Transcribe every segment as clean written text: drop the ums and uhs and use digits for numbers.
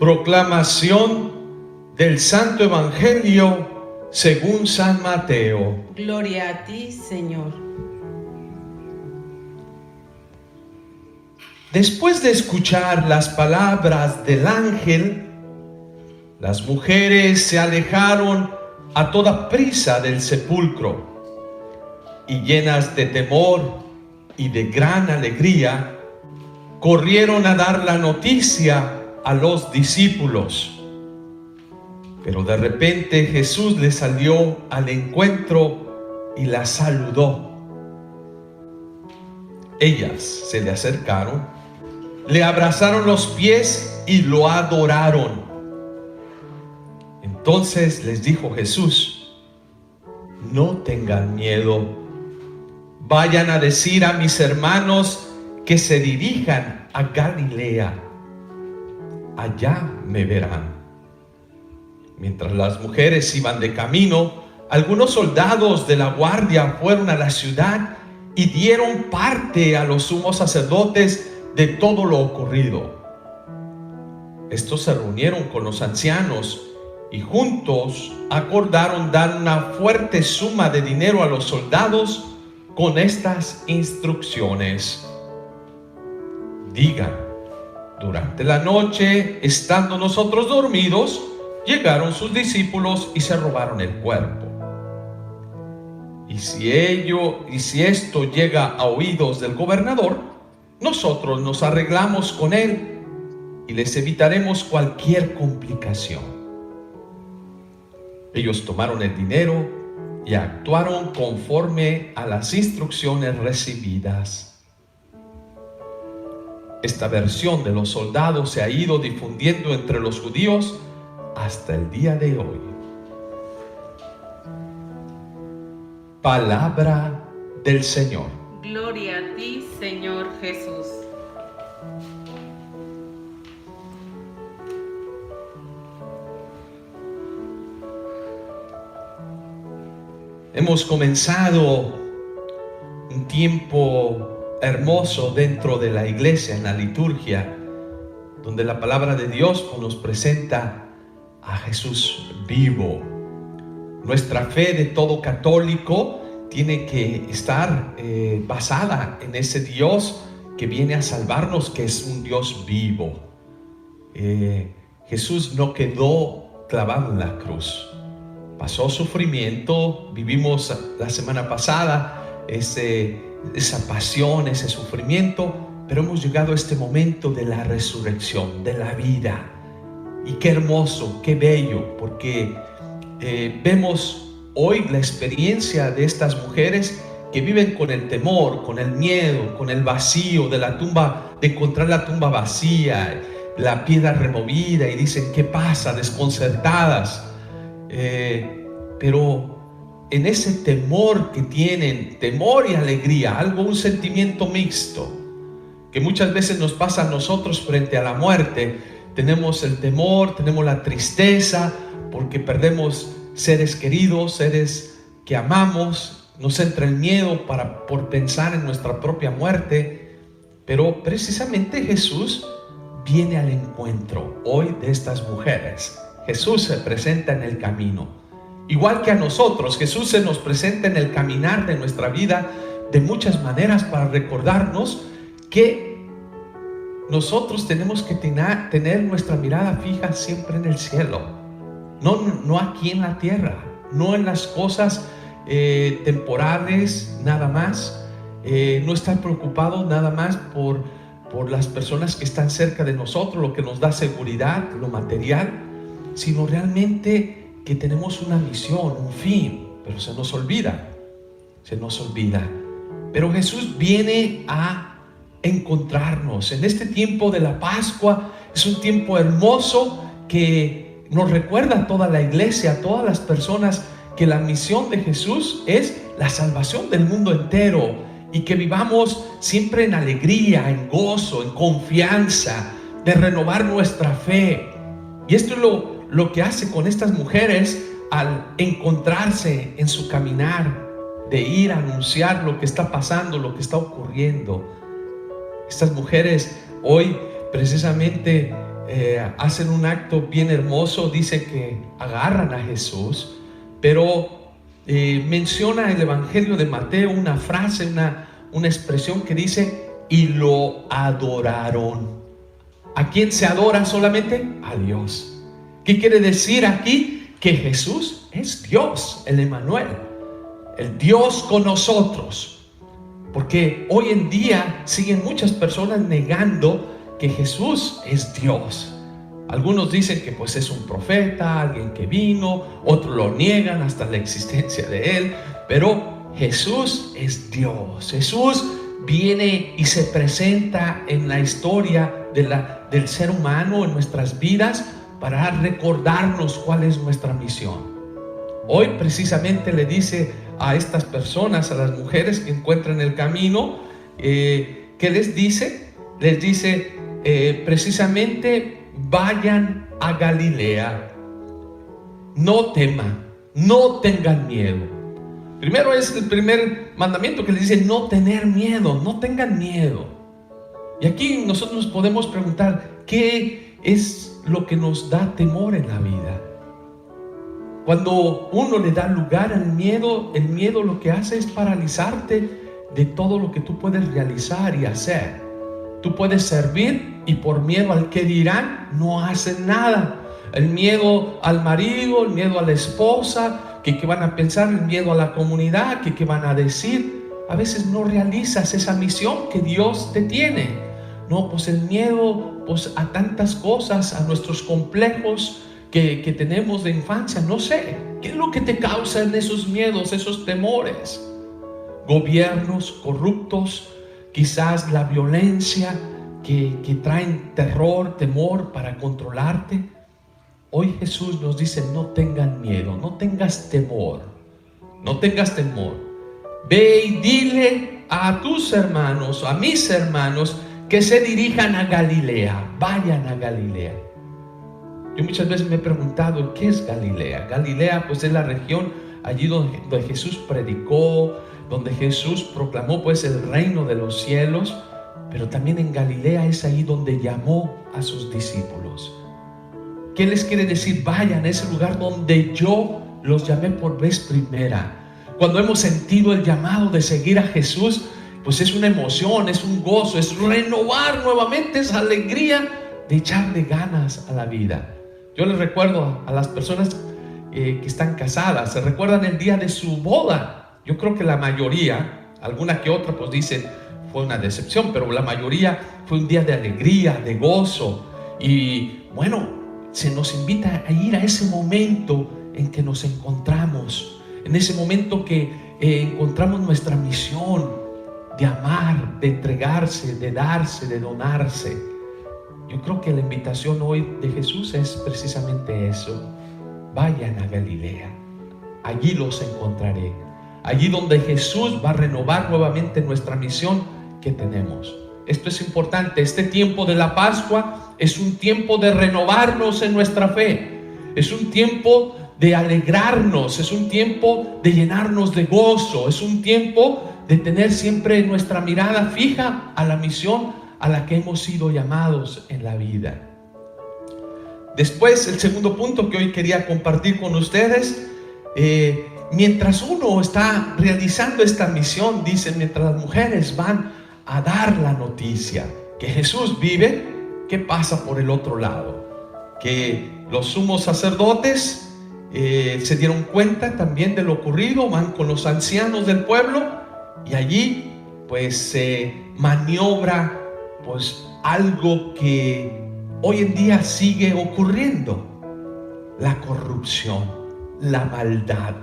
Proclamación del Santo Evangelio según San Mateo. Gloria a ti, Señor. Después de escuchar las palabras del ángel, las mujeres se alejaron a toda prisa del sepulcro y, llenas de temor y de gran alegría, corrieron a dar la noticia a los discípulos. Pero de repente Jesús les salió al encuentro y las saludó. Ellas se le acercaron, le abrazaron los pies y lo adoraron. Entonces les dijo Jesús: no tengan miedo. Vayan a decir a mis hermanos que se dirijan a Galilea. Allá me verán. Mientras las mujeres iban de camino, algunos soldados de la guardia fueron a la ciudad y dieron parte a los sumos sacerdotes de todo lo ocurrido. Estos se reunieron con los ancianos y juntos acordaron dar una fuerte suma de dinero a los soldados con estas instrucciones: digan, durante la noche, estando nosotros dormidos, llegaron sus discípulos y se robaron el cuerpo. Y si esto llega a oídos del gobernador, nosotros nos arreglamos con él y les evitaremos cualquier complicación. Ellos tomaron el dinero y actuaron conforme a las instrucciones recibidas. Esta versión de los soldados se ha ido difundiendo entre los judíos hasta el día de hoy. Palabra del Señor. Gloria a ti, Señor Jesús. Hemos comenzado un tiempo hermoso dentro de la iglesia, en la liturgia, donde la palabra de Dios nos presenta a Jesús vivo. Nuestra fe de todo católico tiene que estar basada en ese Dios que viene a salvarnos, que es un Dios vivo. Jesús no quedó clavado en la cruz. Pasó sufrimiento, vivimos la semana pasada esa pasión, ese sufrimiento, pero hemos llegado a este momento de la resurrección, de la vida. Y qué hermoso, qué bello, porque vemos hoy la experiencia de estas mujeres que viven con el temor, con el miedo, con el vacío de la tumba, de encontrar la tumba vacía, la piedra removida, y dicen: ¿qué pasa? Desconcertadas. Pero en ese temor que tienen, temor y alegría, un sentimiento mixto, que muchas veces nos pasa a nosotros frente a la muerte. Tenemos el temor, tenemos la tristeza, porque perdemos seres queridos, seres que amamos. Nos entra el miedo por pensar en nuestra propia muerte. Pero precisamente Jesús viene al encuentro hoy de estas mujeres. Jesús se presenta en el camino. Igual que a nosotros, Jesús se nos presenta en el caminar de nuestra vida de muchas maneras para recordarnos que nosotros tenemos que tener nuestra mirada fija siempre en el cielo. No aquí en la tierra, no en las cosas temporales nada más. No estar preocupado nada más por las personas que están cerca de nosotros, lo que nos da seguridad, lo material, sino realmente que tenemos una misión, un fin, pero se nos olvida. Pero Jesús viene a encontrarnos en este tiempo de la Pascua. Es un tiempo hermoso que nos recuerda a toda la iglesia, a todas las personas, que la misión de Jesús es la salvación del mundo entero, y que vivamos siempre en alegría, en gozo, en confianza, de renovar nuestra fe. Y esto es lo que hace con estas mujeres al encontrarse en su caminar, de ir a anunciar lo que está pasando, lo que está ocurriendo. Estas mujeres hoy precisamente hacen un acto bien hermoso. Dice que agarran a Jesús, pero menciona el Evangelio de Mateo una frase, una expresión que dice: y lo adoraron. ¿A quién se adora solamente? A Dios. ¿Qué quiere decir aquí? Que Jesús es Dios, el Emmanuel, el Dios con nosotros. Porque hoy en día siguen muchas personas negando que Jesús es Dios. Algunos dicen que pues es un profeta, alguien que vino, otros lo niegan hasta la existencia de él, pero Jesús es Dios. Jesús viene y se presenta en la historia del ser humano, en nuestras vidas, para recordarnos cuál es nuestra misión. Hoy precisamente le dice a estas personas, a las mujeres que encuentran el camino, ¿qué les dice? Les dice precisamente: vayan a Galilea, no teman, no tengan miedo. Primero es el primer mandamiento que les dice: no tener miedo, no tengan miedo. Y aquí nosotros nos podemos preguntar: ¿qué es lo que nos da temor en la vida? Cuando uno le da lugar al miedo, el miedo lo que hace es paralizarte de todo lo que tú puedes realizar y hacer. Tú puedes servir y por miedo al que dirán no haces nada. El miedo al marido, el miedo a la esposa, que van a pensar, el miedo a la comunidad, que van a decir. A veces no realizas esa misión que Dios te tiene. No, pues el miedo pues a tantas cosas, a nuestros complejos que tenemos de infancia. No sé, ¿qué es lo que te causan esos miedos, esos temores? Gobiernos corruptos, quizás la violencia que traen terror, temor para controlarte. Hoy Jesús nos dice: no tengan miedo, no tengas temor, no tengas temor. Ve y dile a tus hermanos, a mis hermanos, que se dirijan a Galilea, vayan a Galilea. Yo muchas veces me he preguntado: ¿qué es Galilea? Galilea pues es la región allí donde Jesús predicó, donde Jesús proclamó pues el reino de los cielos. Pero también en Galilea es ahí donde llamó a sus discípulos. ¿Qué les quiere decir? Vayan a ese lugar donde yo los llamé por vez primera. Cuando hemos sentido el llamado de seguir a Jesús, pues es una emoción, es un gozo, es renovar nuevamente esa alegría de echarle ganas a la vida. Yo les recuerdo a las personas que están casadas, se recuerdan el día de su boda. Yo creo que la mayoría, alguna que otra pues dicen fue una decepción, pero la mayoría fue un día de alegría, de gozo. Y bueno, se nos invita a ir a ese momento en que nos encontramos, en ese momento que encontramos nuestra misión de amar, de entregarse, de darse, de donarse. Yo creo que la invitación hoy de Jesús es precisamente eso: vayan a Galilea, allí los encontraré, allí donde Jesús va a renovar nuevamente nuestra misión que tenemos. Esto es importante. Este tiempo de la Pascua es un tiempo de renovarnos en nuestra fe, es un tiempo de alegrarnos, es un tiempo de llenarnos de gozo, es un tiempo de tener siempre nuestra mirada fija a la misión a la que hemos sido llamados en la vida. Después, el segundo punto que hoy quería compartir con ustedes, mientras uno está realizando esta misión, dice, mientras las mujeres van a dar la noticia que Jesús vive, ¿qué pasa por el otro lado? Que los sumos sacerdotes se dieron cuenta también de lo ocurrido, van con los ancianos del pueblo y allí pues se maniobra pues algo que hoy en día sigue ocurriendo: la corrupción, la maldad.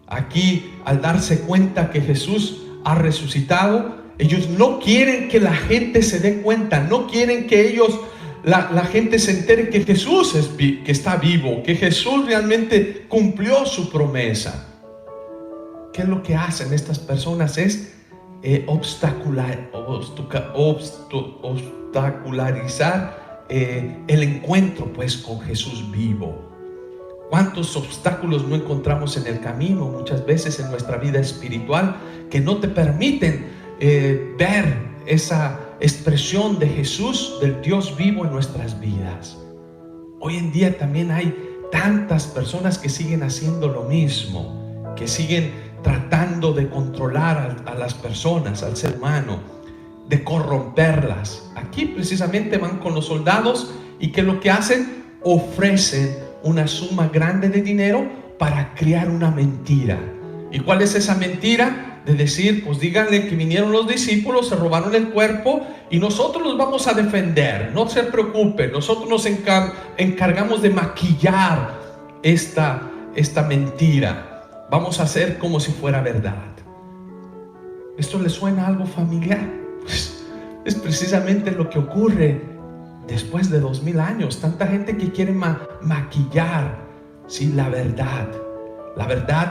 Aquí, al darse cuenta que Jesús ha resucitado, ellos no quieren que la gente se dé cuenta, no quieren que la gente se entere que Jesús que está vivo, que Jesús realmente cumplió su promesa. ¿Qué es lo que hacen estas personas? Es obstacularizar el encuentro pues con Jesús vivo. ¿Cuántos obstáculos no encontramos en el camino muchas veces en nuestra vida espiritual que no te permiten ver esa expresión de Jesús, del Dios vivo en nuestras vidas. Hoy en día también hay tantas personas que siguen haciendo lo mismo, que siguen tratando de controlar a las personas, al ser humano, de corromperlas. Aquí precisamente van con los soldados y que lo que hacen, ofrecen una suma grande de dinero para crear una mentira. ¿Y cuál es esa mentira? De decir, pues díganle que vinieron los discípulos, se robaron el cuerpo y nosotros los vamos a defender, no se preocupen, nosotros nos encargamos de maquillar esta mentira, vamos a hacer como si fuera verdad. ¿Esto le suena algo familiar? Pues es precisamente lo que ocurre después de 2000 años, tanta gente que quiere maquillar, sí, la verdad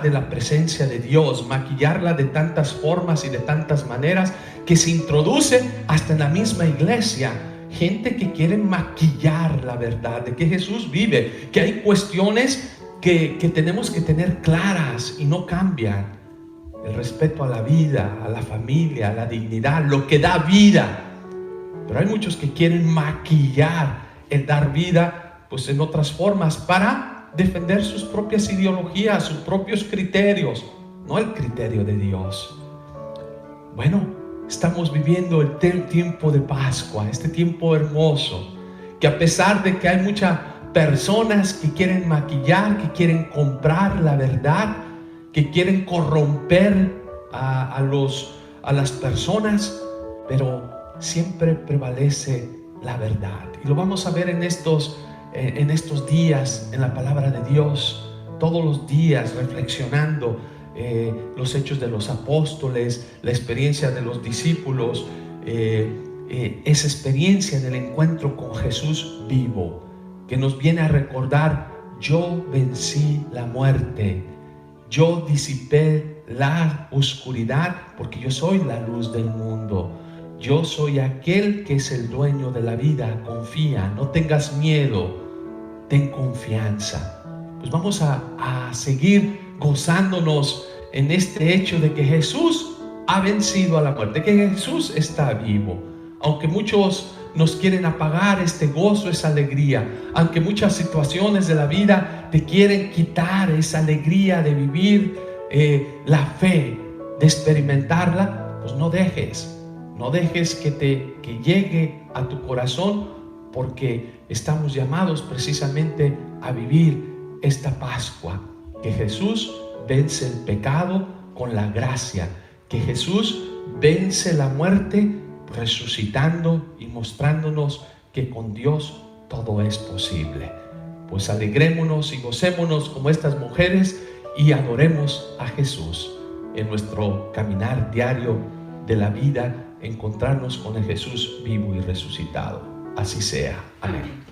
de la presencia de Dios, maquillarla de tantas formas y de tantas maneras que se introduce hasta en la misma iglesia. Gente que quiere maquillar la verdad de que Jesús vive, que hay cuestiones que tenemos que tener claras y no cambian. El respeto a la vida, a la familia, a la dignidad, lo que da vida. Pero hay muchos que quieren maquillar el dar vida, pues en otras formas, para defender sus propias ideologías, sus propios criterios, no el criterio de Dios. Bueno, estamos viviendo el tiempo de Pascua, este tiempo hermoso, que a pesar de que hay muchas personas que quieren maquillar, que quieren comprar la verdad, que quieren corromper a las personas, pero siempre prevalece la verdad. Y lo vamos a ver en estos días en la palabra de Dios, todos los días reflexionando los hechos de los apóstoles, la experiencia de los discípulos, esa experiencia en el encuentro con Jesús vivo, que nos viene a recordar: yo vencí la muerte, yo disipé la oscuridad, porque yo soy la luz del mundo. Yo soy aquel que es el dueño de la vida. Confía, no tengas miedo, ten confianza. Pues vamos a seguir gozándonos en este hecho de que Jesús ha vencido a la muerte, que Jesús está vivo. Aunque muchos nos quieren apagar este gozo, esa alegría, aunque muchas situaciones de la vida te quieren quitar esa alegría de vivir la fe, de experimentarla, pues no dejes que llegue a tu corazón, porque estamos llamados precisamente a vivir esta Pascua, que Jesús vence el pecado con la gracia, que Jesús vence la muerte resucitando y mostrándonos que con Dios todo es posible. Pues alegrémonos y gocémonos como estas mujeres y adoremos a Jesús en nuestro caminar diario de la vida, encontrarnos con el Jesús vivo y resucitado. Así sea. Amén.